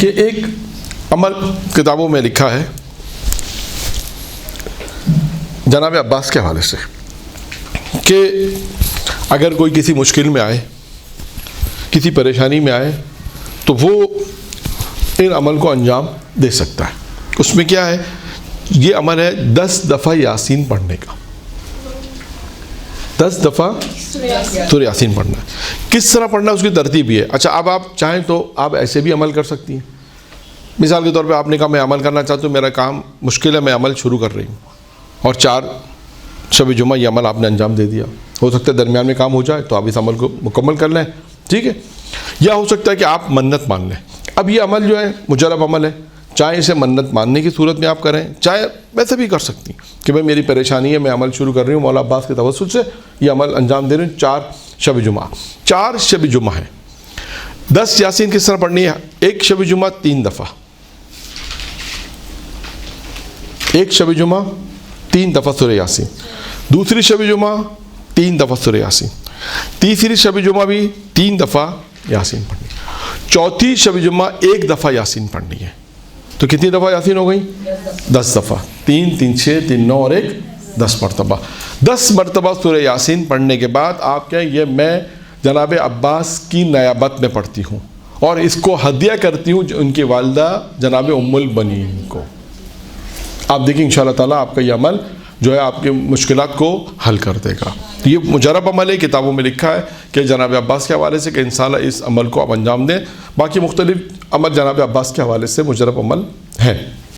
کہ ایک عمل کتابوں میں لکھا ہے جناب عباس کے حوالے سے کہ اگر کوئی کسی مشکل میں آئے، کسی پریشانی میں آئے، تو وہ ان عمل کو انجام دے سکتا ہے۔ اس میں کیا ہے؟ یہ عمل ہے 10 دفعہ یاسین پڑھنے کا، 10 دفعہ سورہ یاسین پڑھنا ہے۔ کس طرح پڑھنا ہے اس کی ترتیب بھی ہے۔ اچھا، اب آپ چاہیں تو آپ ایسے بھی عمل کر سکتی ہیں۔ مثال کے طور پہ آپ نے کہا میں عمل کرنا چاہتا ہوں، میرا کام مشکل ہے، میں عمل شروع کر رہی ہوں، اور 4 شب جمعہ یہ عمل آپ نے انجام دے دیا۔ ہو سکتا ہے درمیان میں کام ہو جائے تو آپ اس عمل کو مکمل کر لیں، ٹھیک ہے؟ یا ہو سکتا ہے کہ آپ منت مان لیں۔ اب یہ عمل جو ہے مجرب عمل ہے، چاہے اسے منت ماننے کی صورت میں آپ کریں، چاہے ویسے بھی کر سکتی ہیں کہ بھائی میری پریشانی ہے، میں عمل شروع کر رہی ہوں، مولا عباس کے توسل سے یہ عمل انجام دے رہی ہوں۔ 4 شب جمعہ، 4 شب جمعہ ہے۔ 10 یاسین کس طرح پڑھنی ہے؟ ایک شب جمعہ 3 دفعہ، ایک شب جمعہ 3 دفعہ سورہ یاسین، دوسری شب جمعہ 3 دفعہ سورہ یاسین، تیسری شب جمعہ بھی 3 دفعہ یاسین پڑھنی، چوتھی شب جمعہ 1 دفعہ یاسین پڑھنی ہے۔ تو کتنی دفعہ یاسین ہو گئی؟ 10 دفعہ، 3 3 6 3 9 اور 1 10 مرتبہ۔ 10 مرتبہ سورہ یاسین پڑھنے کے بعد آپ کہیں یہ میں جناب عباس کی نیابت میں پڑھتی ہوں اور اس کو ہدیہ کرتی ہوں ان کی والدہ جناب ام البنین کو۔ آپ دیکھیں انشاءاللہ تعالیٰ آپ کا یہ عمل جو ہے آپ کے مشکلات کو حل کر دے گا۔ یہ مجرب عمل ہے، کتابوں میں لکھا ہے کہ جناب عباس کے حوالے سے کہ انشاءاللہ اس عمل کو آپ انجام دیں۔ باقی مختلف عمل جناب عباس کے حوالے سے مجرب عمل ہے۔